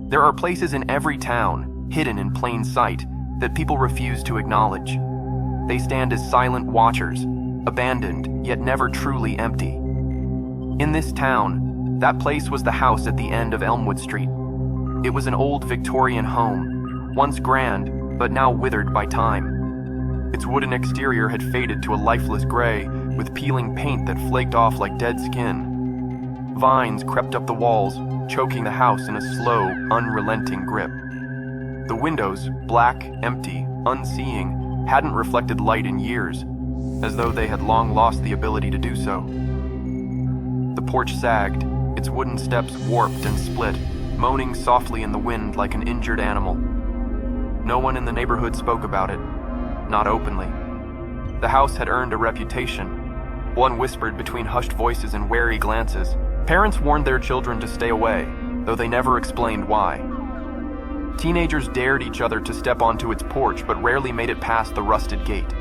There are places in every town, hidden in plain sight, that people refuse to acknowledge. They stand as silent watchers, abandoned yet never truly empty. In this town, that place was the house at the end of Elmwood Street. It was an old Victorian home, once grand, but now withered by time. Its wooden exterior had faded to a lifeless gray, with peeling paint that flaked off like dead skin. Vines crept up the walls, choking the house in a slow, unrelenting grip. The windows, black, empty, unseeing, hadn't reflected light in years, as though they had long lost the ability to do so. The porch sagged, its wooden steps warped and split, moaning softly in the wind like an injured animal. No one in the neighborhood spoke about it, not openly. The house had earned a reputation. One whispered between hushed voices and wary glances. Parents warned their children to stay away, though they never explained why. Teenagers dared each other to step onto its porch, but rarely made it past the rusted gate.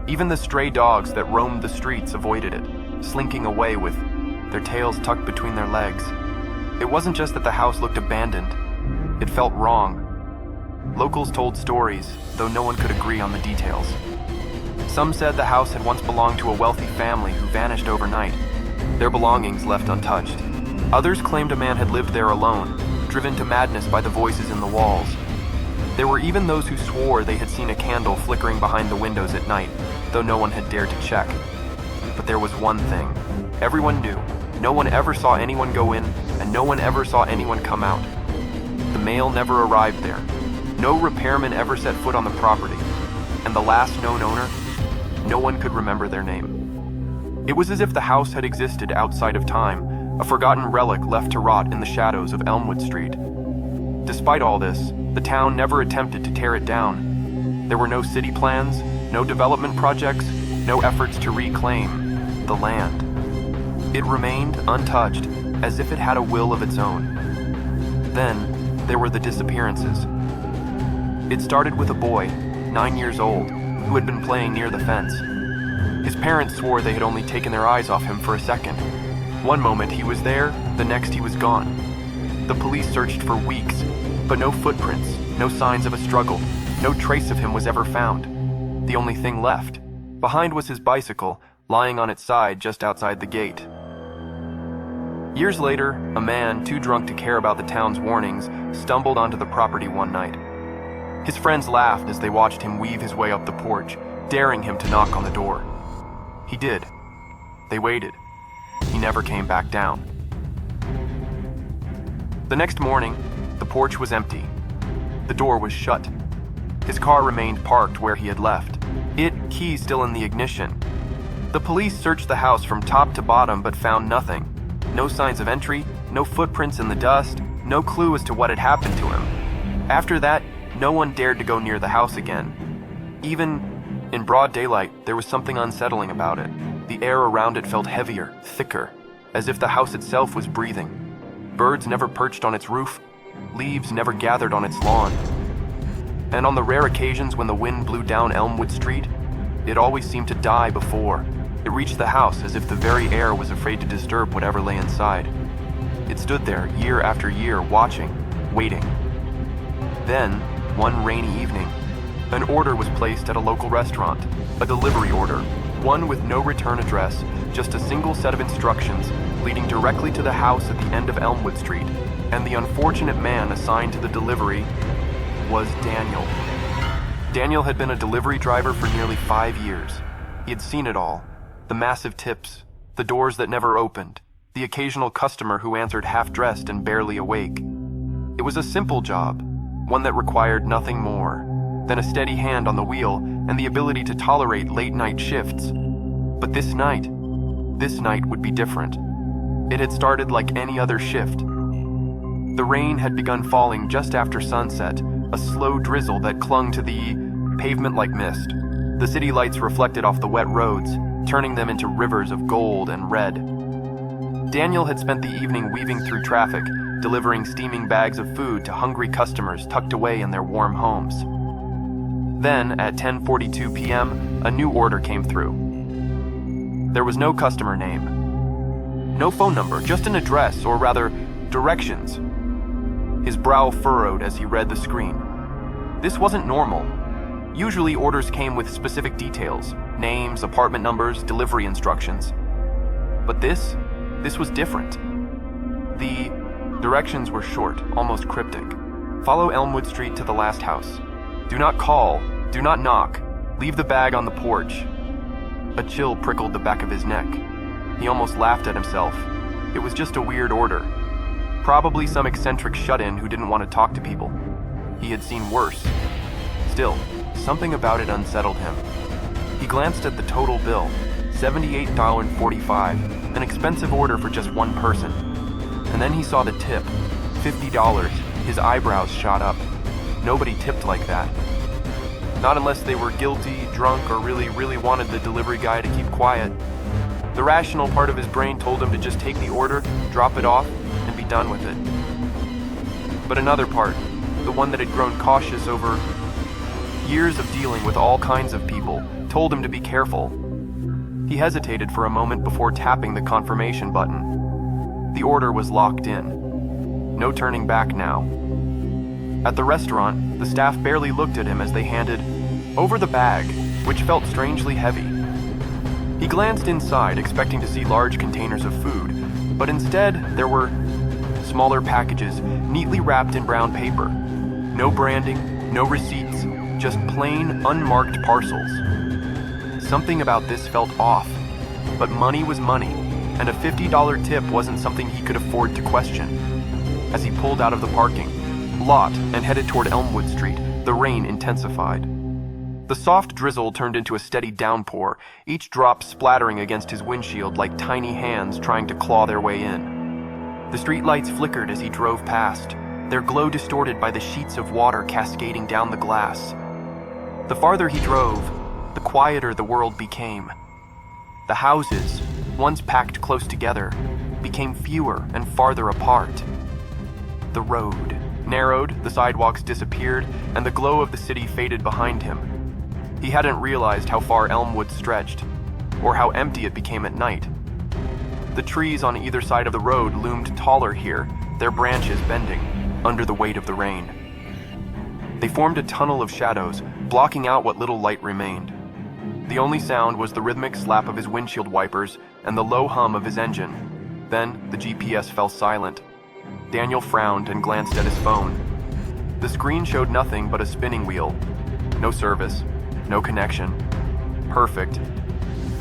Even the stray dogs that roamed the streets avoided it, slinking away with their tails tucked between their legs. It wasn't just that the house looked abandoned. It felt wrong. Locals told stories, though no one could agree on the details. Some said the house had once belonged to a wealthy family who vanished overnight, their belongings left untouched. Others claimed a man had lived there alone, driven to madness by the voices in the walls. There were even those who swore they had seen a candle flickering behind the windows at night, though no one had dared to check. But there was one thing. Everyone knew. No one ever saw anyone go in, and no one ever saw anyone come out. The mail never arrived there. No repairman ever set foot on the property. And the last known owner, no one could remember their name. It was as if the house had existed outside of time, a forgotten relic left to rot in the shadows of Elmwood Street. Despite all this, the town never attempted to tear it down. There were no city plans, no development projects, no efforts to reclaim the land. It remained untouched, as if it had a will of its own. Then, there were the disappearances. It started with a boy, 9 years old, who had been playing near the fence. His parents swore they had only taken their eyes off him for a second. One moment he was there, the next he was gone. The police searched for weeks, but no footprints, no signs of a struggle, no trace of him was ever found. The only thing left behind was his bicycle, lying on its side just outside the gate. Years later, a man, too drunk to care about the town's warnings, stumbled onto the property one night. His friends laughed as they watched him weave his way up the porch, daring him to knock on the door. He did. They waited. He never came back down. The next morning, the porch was empty. The door was shut. His car remained parked where he had left, key still in the ignition. The police searched the house from top to bottom but found nothing. No signs of entry, no footprints in the dust, no clue as to what had happened to him. After that, no one dared to go near the house again. Even in broad daylight, there was something unsettling about it. The air around it felt heavier, thicker, as if the house itself was breathing. Birds never perched on its roof, leaves never gathered on its lawn. And on the rare occasions when the wind blew down Elmwood Street, it always seemed to die before it reached the house, as if the very air was afraid to disturb whatever lay inside. It stood there year after year, watching, waiting. Then, one rainy evening, an order was placed at a local restaurant, a delivery order, one with no return address, just a single set of instructions leading directly to the house at the end of Elmwood Street, and the unfortunate man assigned to the delivery was Daniel. Daniel had been a delivery driver for nearly 5 years. He had seen it all. The massive tips, the doors that never opened, the occasional customer who answered half-dressed and barely awake. It was a simple job, one that required nothing more than a steady hand on the wheel and the ability to tolerate late-night shifts. But this night would be different. It had started like any other shift. The rain had begun falling just after sunset, a slow drizzle that clung to the pavement like mist. The city lights reflected off the wet roads, turning them into rivers of gold and red. Daniel had spent the evening weaving through traffic, delivering steaming bags of food to hungry customers tucked away in their warm homes. Then, at 10:42 p.m., a new order came through. There was no customer name, no phone number, just an address, or rather, directions. his brow furrowed as he read the screen. This wasn't normal. Usually orders came with specific details, names, apartment numbers, delivery instructions. But this was different. The directions were short, almost cryptic. Follow Elmwood Street to the last house. Do not call, do not knock, leave the bag on the porch. A chill prickled the back of his neck. He almost laughed at himself. It was just a weird order. Probably some eccentric shut-in who didn't want to talk to people. He had seen worse. Still, something about it unsettled him. He glanced at the total bill, $78.45, an expensive order for just one person. And then he saw the tip, $50. His eyebrows shot up. Nobody tipped like that. Not unless they were guilty, drunk, or really wanted the delivery guy to keep quiet. The rational part of his brain told him to just take the order, drop it off, and be done with it. But another part, the one that had grown cautious over years of dealing with all kinds of people, told him to be careful. He hesitated for a moment before tapping the confirmation button. The order was locked in. No turning back now. At the restaurant, the staff barely looked at him as they handed over the bag, which felt strangely heavy. He glanced inside, expecting to see large containers of food, but instead there were smaller packages neatly wrapped in brown paper. No branding, no receipts, just plain, unmarked parcels. Something about this felt off, but money was money, and a $50 tip wasn't something he could afford to question. As he pulled out of the parking lot and headed toward Elmwood Street, the rain intensified. The soft drizzle turned into a steady downpour, each drop splattering against his windshield like tiny hands trying to claw their way in. The streetlights flickered as he drove past, their glow distorted by the sheets of water cascading down the glass. The farther he drove, the quieter the world became. The houses, once packed close together, became fewer and farther apart. The road narrowed, the sidewalks disappeared, and the glow of the city faded behind him. He hadn't realized how far Elmwood stretched, or how empty it became at night. The trees on either side of the road loomed taller here, their branches bending under the weight of the rain. They formed a tunnel of shadows, blocking out what little light remained. The only sound was the rhythmic slap of his windshield wipers and the low hum of his engine. Then the GPS fell silent. Daniel frowned and glanced at his phone. The screen showed nothing but a spinning wheel. No service, no connection. Perfect.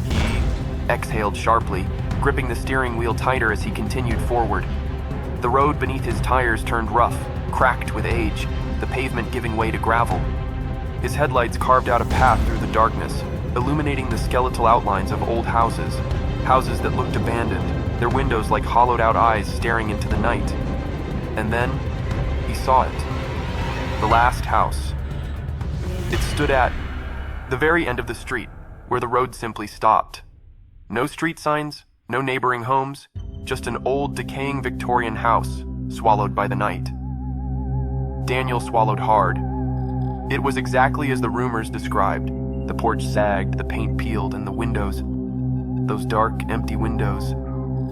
He exhaled sharply, gripping the steering wheel tighter as he continued forward. The road beneath his tires turned rough, cracked with age, the pavement giving way to gravel. His headlights carved out a path through the darkness, illuminating the skeletal outlines of old houses that looked abandoned, their windows like hollowed-out eyes staring into the night. And then, he saw it. The last house. It stood at the very end of the street, where the road simply stopped. No street signs, no neighboring homes, just an old, decaying Victorian house, swallowed by the night. Daniel swallowed hard. It was exactly as the rumors described. The porch sagged, the paint peeled, and the windows, those dark, empty windows,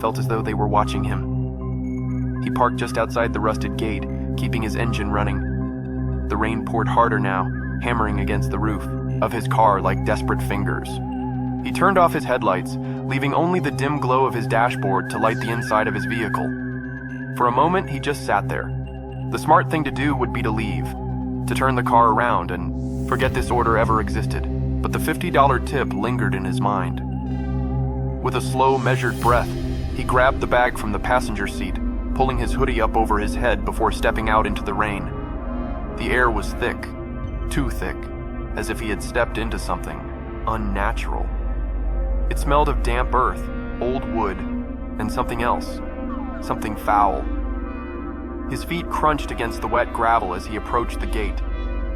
felt as though they were watching him. He parked just outside the rusted gate, keeping his engine running. The rain poured harder now, hammering against the roof of his car like desperate fingers. He turned off his headlights, leaving only the dim glow of his dashboard to light the inside of his vehicle. For a moment, he just sat there. The smart thing to do would be to leave, to turn the car around and forget this order ever existed, but the $50 tip lingered in his mind. With a slow, measured breath, he grabbed the bag from the passenger seat, pulling his hoodie up over his head before stepping out into the rain. The air was thick, too thick, as if he had stepped into something unnatural. It smelled of damp earth, old wood, and something else, something foul. His feet crunched against the wet gravel as he approached the gate.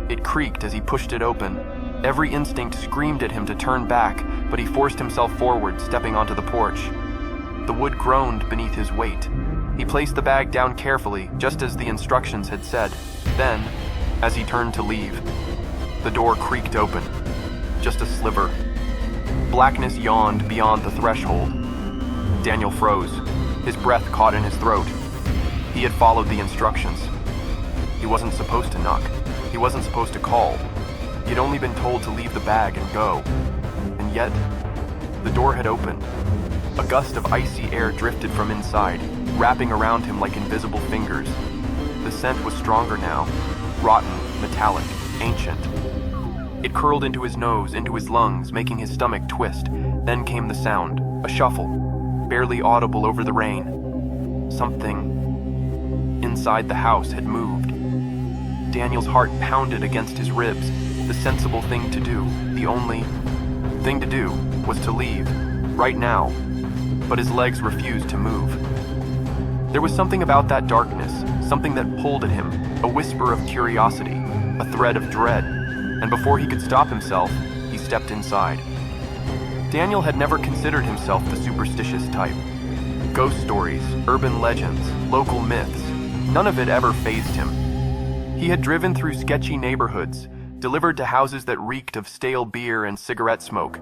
It creaked as he pushed it open. Every instinct screamed at him to turn back, but he forced himself forward, stepping onto the porch. The wood groaned beneath his weight. He placed the bag down carefully, just as the instructions had said. Then, as he turned to leave, the door creaked open. Just a sliver. Blackness yawned beyond the threshold. Daniel froze, his breath caught in his throat. He had followed the instructions. He wasn't supposed to knock. He wasn't supposed to call. He'd only been told to leave the bag and go. And yet, the door had opened. A gust of icy air drifted from inside, wrapping around him like invisible fingers. The scent was stronger now, rotten, metallic, ancient. It curled into his nose, into his lungs, making his stomach twist. Then came the sound, a shuffle, barely audible over the rain. Something inside the house had moved. Daniel's heart pounded against his ribs. The sensible thing to do, the only thing to do, was to leave, right now. But his legs refused to move. There was something about that darkness, something that pulled at him, a whisper of curiosity, a thread of dread, and before he could stop himself, he stepped inside. Daniel had never considered himself the superstitious type. Ghost stories, urban legends, local myths, none of it ever fazed him. He had driven through sketchy neighborhoods, delivered to houses that reeked of stale beer and cigarette smoke,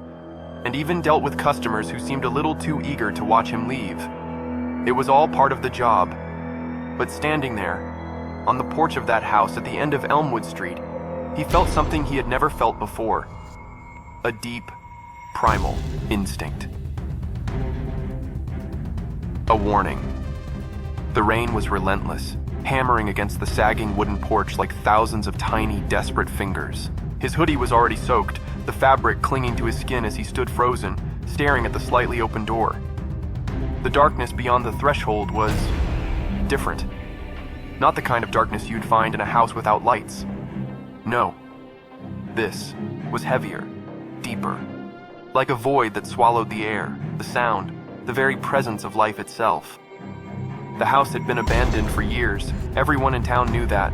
and even dealt with customers who seemed a little too eager to watch him leave. It was all part of the job. But standing there, on the porch of that house at the end of Elmwood Street, he felt something he had never felt before. A deep, primal instinct. A warning. The rain was relentless, hammering against the sagging wooden porch like thousands of tiny, desperate fingers. His hoodie was already soaked, the fabric clinging to his skin as he stood frozen, staring at the slightly open door. The darkness beyond the threshold was different. Not the kind of darkness you'd find in a house without lights. No. This was heavier, deeper, like a void that swallowed the air, the sound, the very presence of life itself. The house had been abandoned for years. Everyone in town knew that.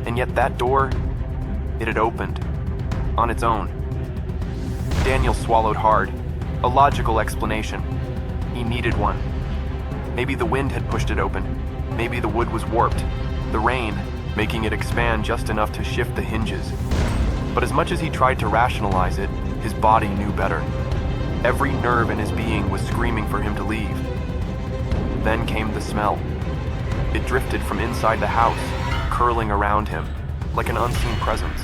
And yet that door, it had opened. On its own. Daniel swallowed hard. A logical explanation. He needed one. Maybe the wind had pushed it open. Maybe the wood was warped. The rain, making it expand just enough to shift the hinges. But as much as he tried to rationalize it, his body knew better. Every nerve in his being was screaming for him to leave. Then came the smell. It drifted from inside the house, curling around him, like an unseen presence.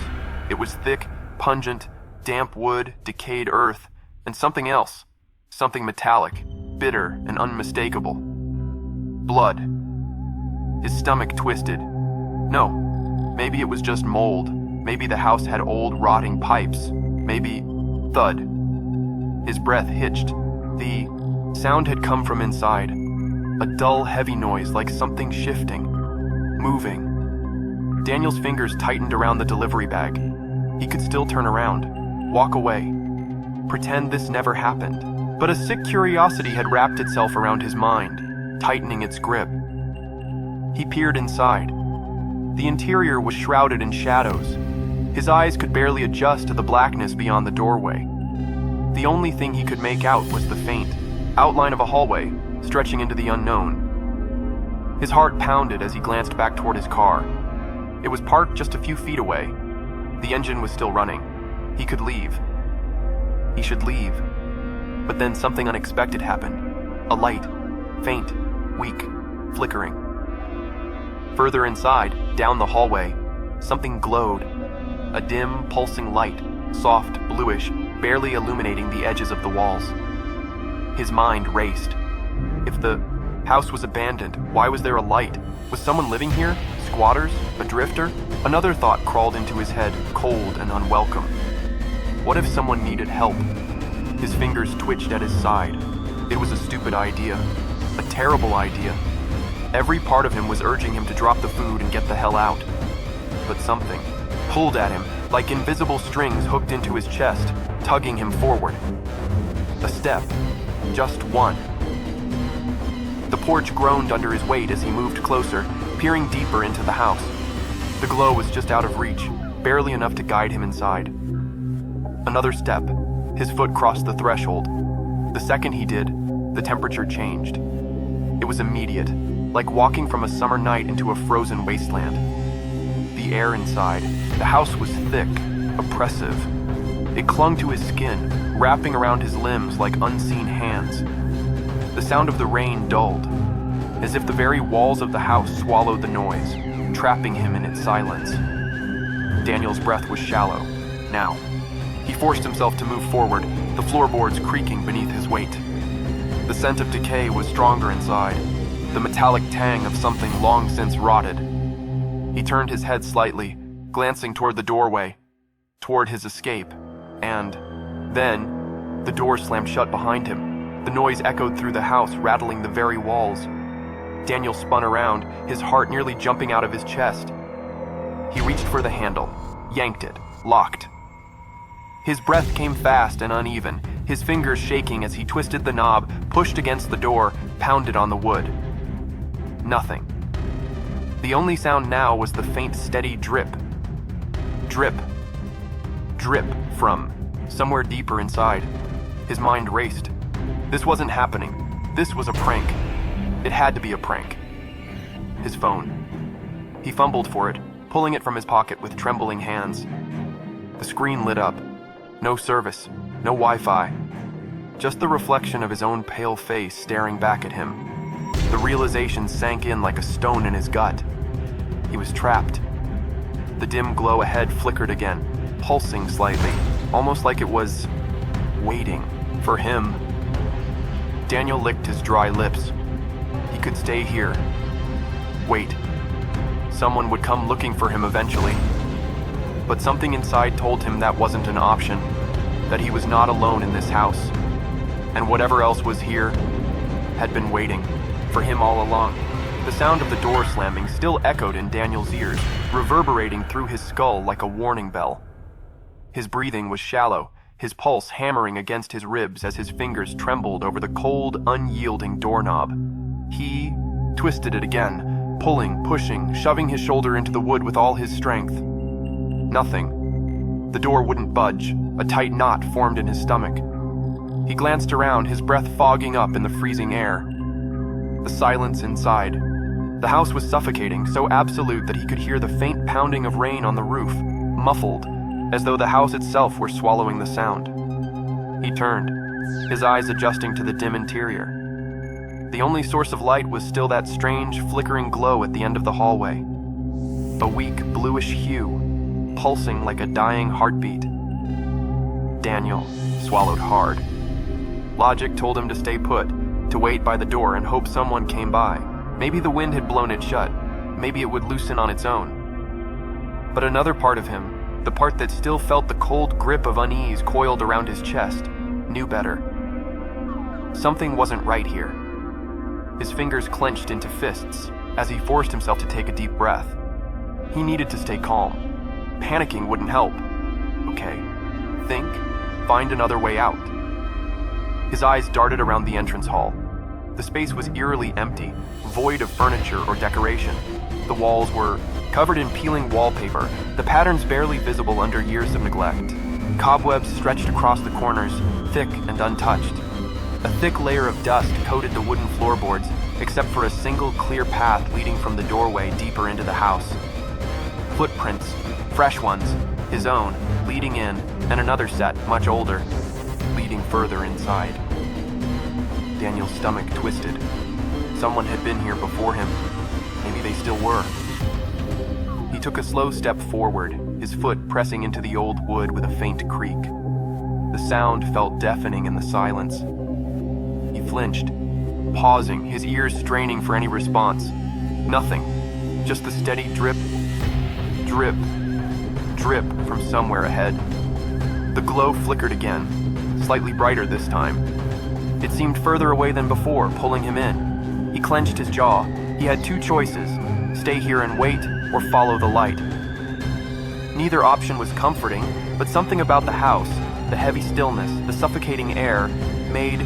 It was thick, pungent, damp wood, decayed earth, and something else. Something metallic, bitter, and unmistakable. Blood. His stomach twisted. No, maybe it was just mold. Maybe the house had old, rotting pipes. Maybe... Thud. His breath hitched. The sound had come from inside. A dull, heavy noise like something shifting, moving. Daniel's fingers tightened around the delivery bag. He could still turn around, walk away, pretend this never happened. But a sick curiosity had wrapped itself around his mind, tightening its grip. He peered inside. The interior was shrouded in shadows. His eyes could barely adjust to the blackness beyond the doorway. The only thing he could make out was the faint outline of a hallway stretching into the unknown. His heart pounded as he glanced back toward his car. It was parked just a few feet away. The engine was still running. He could leave. He should leave. But then something unexpected happened. A light, faint, weak, flickering. Further inside, down the hallway, something glowed. A dim, pulsing light, soft, bluish, barely illuminating the edges of the walls. His mind raced. If the house was abandoned, why was there a light? Was someone living here? Squatters? A drifter? Another thought crawled into his head, cold and unwelcome. What if someone needed help? His fingers twitched at his side. It was a stupid idea. A terrible idea. Every part of him was urging him to drop the food and get the hell out. But something pulled at him, like invisible strings hooked into his chest, tugging him forward. A step. Just one. The porch groaned under his weight as he moved closer, peering deeper into the house. The glow was just out of reach, barely enough to guide him inside. Another step. His foot crossed the threshold. The second he did, the temperature changed. It was immediate, like walking from a summer night into a frozen wasteland. The air inside, the house was thick, oppressive. It clung to his skin, wrapping around his limbs like unseen hands. The sound of the rain dulled, as if the very walls of the house swallowed the noise. trapping him in its silence. Daniel's breath was shallow. Now, he forced himself to move forward, the floorboards creaking beneath his weight. The scent of decay was stronger inside, the metallic tang of something long since rotted. He turned his head slightly, glancing toward the doorway, toward his escape, and then the door slammed shut behind him. The noise echoed through the house, rattling the very walls. Daniel spun around, his heart nearly jumping out of his chest. He reached for the handle, yanked it, locked. His breath came fast and uneven, his fingers shaking as he twisted the knob, pushed against the door, pounded on the wood. Nothing. The only sound now was the faint, steady drip. Drip. Drip from somewhere deeper inside. His mind raced. This wasn't happening. This was a prank. It had to be a prank. His phone. He fumbled for it, pulling it from his pocket with trembling hands. The screen lit up. No service, no Wi-Fi. Just the reflection of his own pale face staring back at him. The realization sank in like a stone in his gut. He was trapped. The dim glow ahead flickered again, pulsing slightly, almost like it was waiting for him. Daniel licked his dry lips. He could stay here. Wait. Someone would come looking for him eventually. But something inside told him that wasn't an option, that he was not alone in this house. And whatever else was here had been waiting for him all along. The sound of the door slamming still echoed in Daniel's ears, reverberating through his skull like a warning bell. His breathing was shallow, his pulse hammering against his ribs as his fingers trembled over the cold, unyielding doorknob. He twisted it again, pulling, pushing, shoving his shoulder into the wood with all his strength. Nothing. The door wouldn't budge, a tight knot formed in his stomach. He glanced around, his breath fogging up in the freezing air. The silence inside. The house was suffocating, so absolute that he could hear the faint pounding of rain on the roof, muffled, as though the house itself were swallowing the sound. He turned, his eyes adjusting to the dim interior. The only source of light was still that strange, flickering glow at the end of the hallway. A weak, bluish hue, pulsing like a dying heartbeat. Daniel swallowed hard. Logic told him to stay put, to wait by the door and hope someone came by. Maybe the wind had blown it shut. Maybe it would loosen on its own. But another part of him, the part that still felt the cold grip of unease coiled around his chest, knew better. Something wasn't right here. His fingers clenched into fists as he forced himself to take a deep breath. He needed to stay calm. Panicking wouldn't help. Okay. Think. Find another way out. His eyes darted around the entrance hall. The space was eerily empty, void of furniture or decoration. The walls were covered in peeling wallpaper, the patterns barely visible under years of neglect. Cobwebs stretched across the corners, thick and untouched. A thick layer of dust coated the wooden floorboards, except for a single clear path leading from the doorway deeper into the house. Footprints, fresh ones, his own, leading in, and another set, much older, leading further inside. Daniel's stomach twisted. Someone had been here before him. Maybe they still were. He took a slow step forward, his foot pressing into the old wood with a faint creak. The sound felt deafening in the silence. He flinched, pausing, his ears straining for any response. Nothing. Just the steady drip, drip, drip from somewhere ahead. The glow flickered again, slightly brighter this time. It seemed further away than before, pulling him in. He clenched his jaw. He had two choices: stay here and wait, or follow the light. Neither option was comforting, but something about the house, the heavy stillness, the suffocating air, made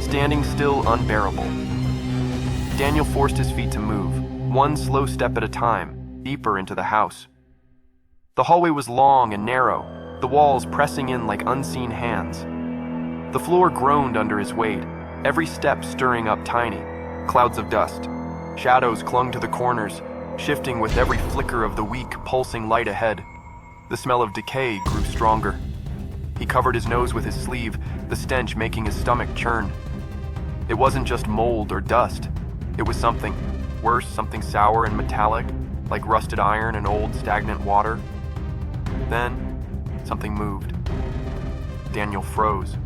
standing still unbearable. Daniel forced his feet to move, one slow step at a time, deeper into the house. The hallway was long and narrow, the walls pressing in like unseen hands. The floor groaned under his weight, every step stirring up tiny clouds of dust. Shadows clung to the corners, shifting with every flicker of the weak, pulsing light ahead. The smell of decay grew stronger. He covered his nose with his sleeve, the stench making his stomach churn. It wasn't just mold or dust. It was something worse, something sour and metallic, like rusted iron and old stagnant water. Then, something moved. Daniel froze.